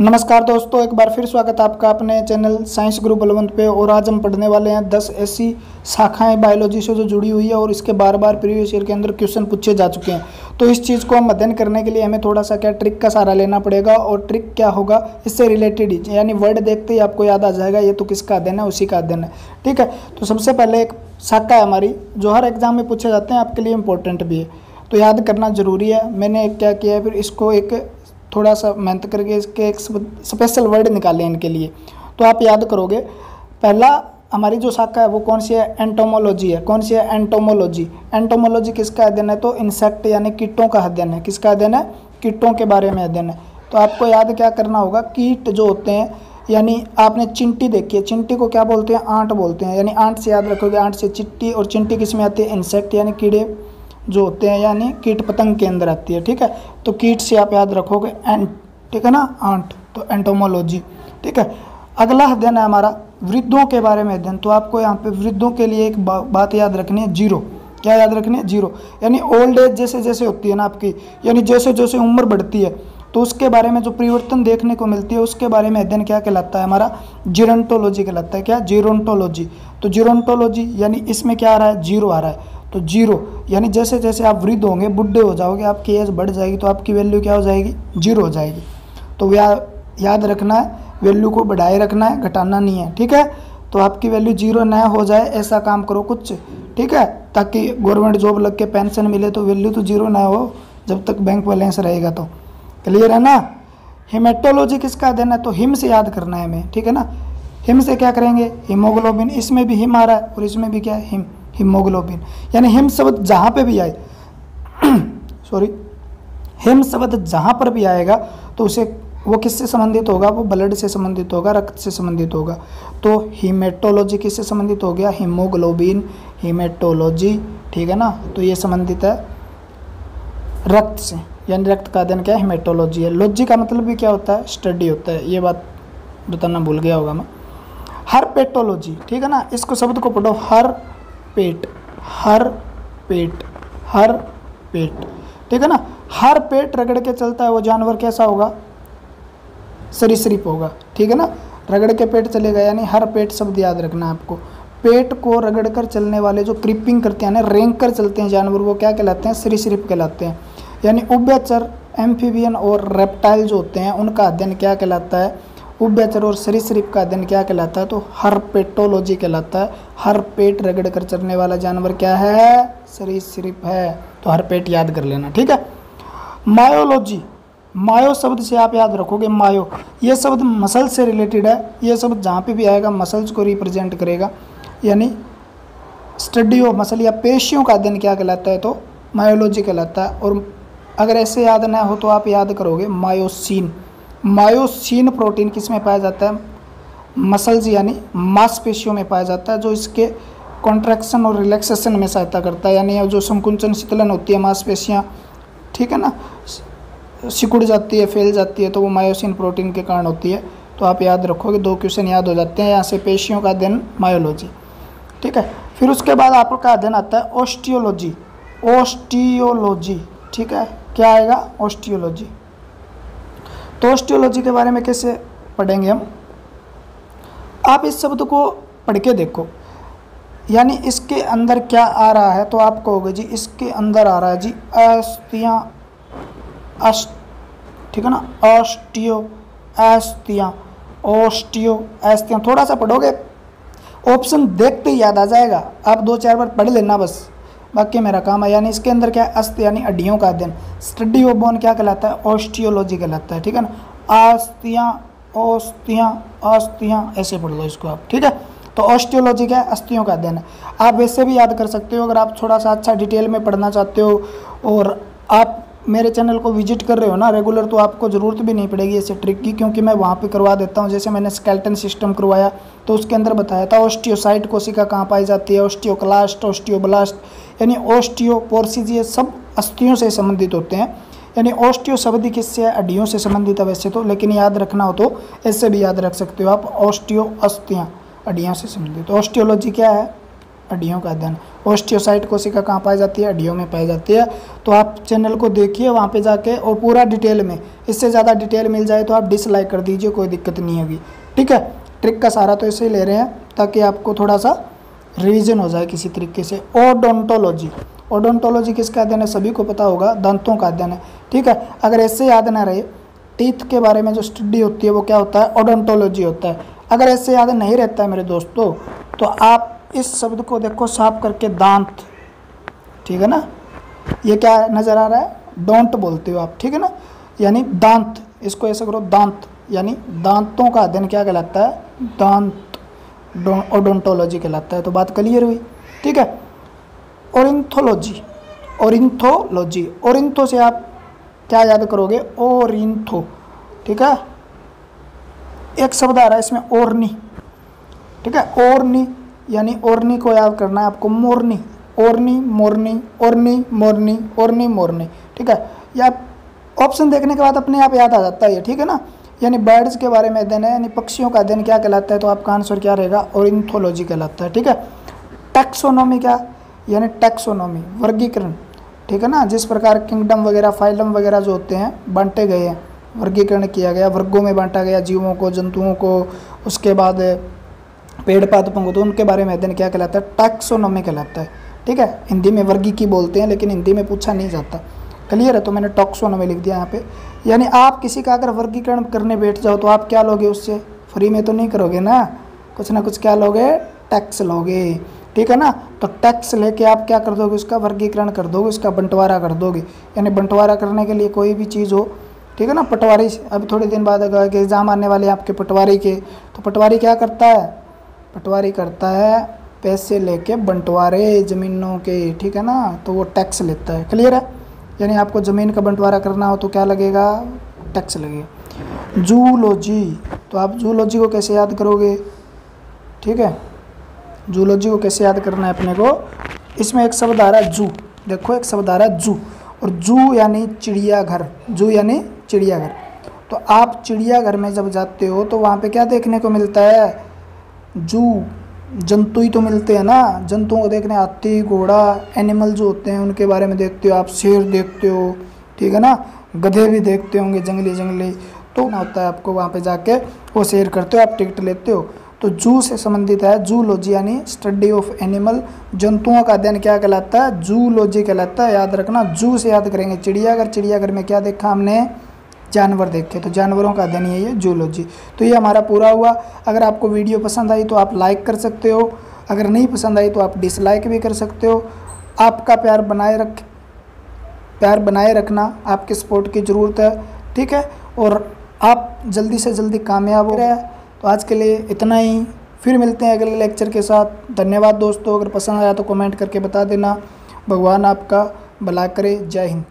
नमस्कार दोस्तों, एक बार फिर स्वागत है आपका अपने चैनल साइंस ग्रुप बलवंत पे। और आज हम पढ़ने वाले हैं 10 ऐसी शाखाएं बायोलॉजी से जो जुड़ी हुई है और इसके बार बार प्रीवियस ईयर के अंदर क्वेश्चन पूछे जा चुके हैं। तो इस चीज़ को हम अध्ययन करने के लिए हमें थोड़ा सा ट्रिक का सहारा लेना पड़ेगा। और ट्रिक क्या होगा, इससे रिलेटेड ही, यानी वर्ड देखते ही आपको याद आ जाएगा ये तो किसका अध्ययन है, उसी का अध्ययन है। ठीक है, तो सबसे पहले एक शाखा है हमारी जो हर एग्जाम में पूछे जाते हैं, आपके लिए इंपॉर्टेंट भी है, तो याद करना जरूरी है। मैंने क्या किया है, फिर इसको एक थोड़ा सा मेहनत करके इसके एक स्पेशल वर्ड निकाले इनके लिए, तो आप याद करोगे। पहला हमारी जो शाखा है वो कौन सी है, एंटोमोलॉजी है। कौन सी है, एंटोमोलॉजी। एंटोमोलॉजी किसका अध्ययन है, तो इंसेक्ट यानी कीटों का अध्ययन है। किसका अध्ययन है, कीटों के बारे में अध्ययन है। तो आपको याद क्या करना होगा, कीट जो होते हैं, यानी आपने चिंटी देखी है, चिंटी को क्या बोलते हैं, आंट बोलते हैं। यानी आंट से याद रखोगे, आंट से चिट्टी, और चिंटी किस में आती है, इंसेक्ट यानी कीड़े जो होते हैं, यानी कीट पतंग के अंदर आती है। ठीक है, तो कीट से आप याद रखोगे एंट, ठीक है ना, आंट, तो एंटोमोलॉजी। ठीक है, अगला अध्ययन है हमारा वृद्धों के बारे में अध्ययन। तो आपको यहाँ पे वृद्धों के लिए एक बात याद रखनी है, जीरो। क्या याद रखनी है, जीरो। यानी ओल्ड एज जैसे जैसे होती है ना आपकी, यानी जैसे जैसे उम्र बढ़ती है तो उसके बारे में जो परिवर्तन देखने को मिलती है उसके बारे में अध्ययन क्या कहलाता है, हमारा जीरोंटोलॉजी कहलाता है। क्या, जीरोंटोलॉजी। तो जीरोंटोलॉजी यानी इसमें क्या आ रहा है, जीरो आ रहा है। तो जीरो यानी जैसे जैसे आप वृद्ध होंगे, बुढ़े हो जाओगे, आपकी एज बढ़ जाएगी, तो आपकी वैल्यू क्या हो जाएगी, जीरो हो जाएगी। तो याद रखना है, वैल्यू को बढ़ाए रखना है, घटाना नहीं है। ठीक है, तो आपकी वैल्यू जीरो ना हो जाए ऐसा काम करो कुछ। ठीक है, ताकि गवर्नमेंट जॉब लग के पेंशन मिले तो वैल्यू तो जीरो ना हो जब तक बैंक बैलेंस रहेगा। तो क्लियर है ना। हेमेटोलॉजी किसका अध्ययन है, तो हिम से याद करना है हमें। ठीक है ना, हिम से क्या करेंगे, हीमोग्लोबिन। इसमें भी हिम आ रहा है और इसमें भी क्या है, हिम, हीमोग्लोबिन। यानी हिम शब्द जहाँ पे भी आए सॉरी, हिम शब्द जहाँ पर भी आएगा तो उसे वो किससे संबंधित होगा, वो ब्लड से संबंधित होगा, रक्त से संबंधित होगा। तो हीमेटोलॉजी किससे संबंधित हो गया, हीमोग्लोबिन, हीमेटोलॉजी। ठीक है ना, तो ये संबंधित है रक्त से, यानी रक्त का अध्ययन क्या है, हीमेटोलॉजी है। लॉजी का मतलब भी क्या होता है, स्टडी होता है। ये बात बताना भूल गया होगा मैं। हर्पेटोलॉजी, ठीक है ना, इसको शब्द को पढ़ो, हर पेट, हर पेट, हर पेट। ठीक है ना, हर पेट रगड़ के चलता है वो जानवर कैसा होगा, सरीसृप होगा। ठीक है ना, रगड़ के पेट चलेगा, यानी हर पेट शब्द याद रखना है आपको। पेट को रगड़ कर चलने वाले जो क्रीपिंग करते हैं ना, रेंग कर चलते हैं जानवर, वो क्या कहलाते हैं, सरीसृप कहलाते हैं। यानी उभयचर, एम्फीबियन और रेप्टाइल जो होते हैं उनका अध्ययन क्या कहलाता है, उभयचर और सरीसृप का अध्ययन क्या कहलाता है, तो हर्पेटोलॉजी कहलाता है। हर पेट रगड़ कर चलने वाला जानवर क्या है, सरीसृप है। तो हर पेट याद कर लेना। ठीक है, मायोलॉजी, मायो शब्द से आप याद रखोगे, मायो ये शब्द मसल से रिलेटेड है। ये शब्द जहाँ पे भी आएगा मसल्स को रिप्रेजेंट करेगा, यानी स्टडी ऑफ मसल या पेशियों का अध्ययन क्या कहलाता है, तो मायोलॉजी कहलाता है। और अगर ऐसे याद ना हो तो आप याद करोगे मायोसिन। मायोसिन प्रोटीन किस में पाया जाता है, मसल्स यानी मांसपेशियों में पाया जाता है, जो इसके कॉन्ट्रैक्शन और रिलैक्सेशन में सहायता करता है। यानी जो संकुंचन शीतलन होती है मांसपेशियाँ, ठीक है ना, सिकुड़ जाती है, फैल जाती है, तो वो मायोसिन प्रोटीन के कारण होती है। तो आप याद रखोगे, 2 क्वेश्चन याद हो जाते हैं यहाँ से, पेशियों का अध्ययन, मायोलॉजी। ठीक है, फिर उसके बाद आपका अध्ययन आता है ऑस्टियोलॉजी। ऑस्टियोलॉजी, ठीक है, क्या आएगा, ऑस्टियोलॉजी। तो ऑस्टियोलॉजी के बारे में कैसे पढ़ेंगे हम, आप इस शब्द को पढ़ के देखो, यानी इसके अंदर क्या आ रहा है, तो आप कहोगे जी इसके अंदर आ रहा है जी अस्थियाँ, ठीक है ना, ऑस्टियो, अस्थियाँ, ऑस्टियो, अस्थियाँ। थोड़ा सा पढ़ोगे, ऑप्शन देखते ही याद आ जाएगा, आप 2-4 बार पढ़ लेना बस, बाकी मेरा काम है। यानी इसके अंदर क्या है, अस्थि यानी हड्डियों का अध्ययन, स्टडी ऑफ बोन क्या कहलाता है, ऑस्टियोलॉजी कहलाता है। ठीक है ना, अस्थियाँ, अस्थियाँ, अस्थियाँ, ऐसे पढ़ लो इसको आप। ठीक है, तो ऑस्टियोलॉजी क्या है, अस्थियों का अध्ययन है। आप वैसे भी याद कर सकते हो, अगर आप थोड़ा सा अच्छा डिटेल में पढ़ना चाहते हो और आप मेरे चैनल को विजिट कर रहे हो ना रेगुलर, तो आपको ज़रूरत भी नहीं पड़ेगी ऐसे ट्रिक की, क्योंकि मैं वहाँ पे करवा देता हूँ। जैसे मैंने स्केलेटन सिस्टम करवाया तो उसके अंदर बताया था ऑस्टियोसाइट कोशिका कहाँ पाई जाती है, ऑस्टियोक्लास्ट, ऑस्टियोब्लास्ट, यानी ऑस्टियोपोरोसिस, ये सब अस्थियों से संबंधित होते हैं। यानी ऑस्टियो शब्द किससे है, हड्डियों से संबंधित है वैसे तो, लेकिन याद रखना हो तो ऐसे भी याद रख सकते हो आप, ऑस्टियो, अस्थियाँ, हड्डियों से संबंधित। ऑस्टियोलॉजी क्या है, हड्डियों का अध्ययन। ओस्टियोसाइट कोशिका कहाँ पाई जाती है? हड्डियों में पाई जाती है। तो आप चैनल को देखिए वहाँ पे जाके, और पूरा डिटेल में, इससे ज़्यादा डिटेल मिल जाए तो आप डिसलाइक कर दीजिए, कोई दिक्कत नहीं होगी, ठीक है। ट्रिक का सहारा तो ऐसे ही ले रहे हैं ताकि आपको थोड़ा सा रिवीजन हो जाए किसी तरीके से। ओडोंटोलॉजी, ओडोंटोलॉजी किसका अध्ययन है? सभी को पता होगा, दांतों का अध्ययन है, ठीक है। अगर ऐसे याद ना रहे, टीथ के बारे में जो स्टडी होती है वो क्या होता है? ओडोंटोलॉजी होता है। अगर ऐसे याद नहीं रहता है मेरे दोस्तों, तो आप इस शब्द को देखो साफ करके, दांत, ठीक है ना। ये क्या नज़र आ रहा है? डोंट बोलते हो आप, ठीक है ना, यानी दांत। इसको ऐसे करो, दांत, यानी दांतों का अध्ययन क्या कहलाता है? दांत, ओडोंटोलॉजी कहलाता है। तो बात क्लियर हुई, ठीक है। ओरिंथोलॉजी, ओरिंथोलॉजी, ओरिंथो से आप क्या याद करोगे? ओरिंथो, ठीक है। एक शब्द आ रहा है इसमें, ओरनी, ठीक है। ओरनी, यानी ओरनी को याद करना है आपको, मोरनी, ओरनी मोरनी, ओरनी मोरनी, ओरनी मोरनी, ठीक है। या ऑप्शन देखने के बाद अपने आप याद आ जाता है ये, ठीक है ना। यानी बर्ड्स के बारे में अध्ययन है, यानी पक्षियों का अध्ययन क्या कहलाता है? तो आपका आंसर क्या रहेगा? ओरिंथोलॉजी कहलाता है, ठीक है। टैक्सोनॉमी क्या? यानी टैक्सोनॉमी, वर्गीकरण, ठीक है ना। जिस प्रकार किंगडम वगैरह, फाइलम वगैरह जो होते हैं बांटे गए हैं, वर्गीकरण किया गया, वर्गों में बांटा गया जीवों को, जंतुओं को, उसके बाद पेड़ पादपों को, तो उनके बारे में अध्ययन क्या कहलाता है? टैक्सोनॉमी कहलाता है, ठीक है। हिंदी में वर्गीकी बोलते हैं, लेकिन हिंदी में पूछा नहीं जाता, क्लियर है। तो मैंने टैक्सोनॉमी लिख दिया यहाँ पे। यानी आप किसी का अगर वर्गीकरण करने बैठ जाओ तो आप क्या लोगे उससे? फ्री में तो नहीं करोगे ना, कुछ ना कुछ क्या लोगे? टैक्स लोगे, ठीक है ना। तो टैक्स लेके आप क्या कर दोगे? उसका वर्गीकरण कर दोगे, उसका बंटवारा कर दोगे। यानी बंटवारा करने के लिए कोई भी चीज़ हो, ठीक है ना। पटवारी, अब थोड़े दिन बाद अगर एग्ज़ाम आने वाले हैं आपके पटवारी के, तो पटवारी क्या करता है? पटवारी करता है पैसे लेके बंटवारे ज़मीनों के, ठीक है ना, तो वो टैक्स लेता है, क्लियर है। यानी आपको ज़मीन का बंटवारा करना हो तो क्या लगेगा? टैक्स लगेगा। जूलॉजी, तो आप जूलॉजी को कैसे याद करोगे? ठीक है, जूलॉजी को कैसे याद करना है अपने को? इसमें एक शब्द आ रहा है जू, देखो एक शब्द आ रहा है जू, और जू यानी चिड़ियाघर, जू यानी चिड़ियाघर। तो आप चिड़ियाघर में जब जाते हो तो वहाँ पे क्या देखने को मिलता है? जू, जंतु ही तो मिलते हैं ना, जंतुओं को देखने, हाथी, घोड़ा, एनिमल जो होते हैं उनके बारे में देखते हो आप, शेर देखते हो, ठीक है ना, गधे भी देखते होंगे जंगली, तो ना होता है आपको वहाँ पे जाके वो शेर करते हो, आप टिकट लेते हो। तो जू से संबंधित है जूलॉजी, यानी स्टडी ऑफ एनिमल, जंतुओं का अध्ययन क्या कहलाता है? जूलॉजी कहलाता है। याद रखना, जू से याद करेंगे चिड़ियाघर, चिड़ियाघर में क्या देखा हमने? जानवर देखे, तो जानवरों का अध्ययन ये जूलॉजी। तो ये हमारा पूरा हुआ। अगर आपको वीडियो पसंद आई तो आप लाइक कर सकते हो, अगर नहीं पसंद आई तो आप डिसलाइक भी कर सकते हो। आपका प्यार बनाए रखना, आपके सपोर्ट की ज़रूरत है, ठीक है, और आप जल्दी से जल्दी कामयाब हो रहे हैं। तो आज के लिए इतना ही, फिर मिलते हैं अगले लेक्चर के साथ। धन्यवाद दोस्तों, अगर पसंद आया तो कमेंट करके बता देना। भगवान आपका भला करे। जय हिंद।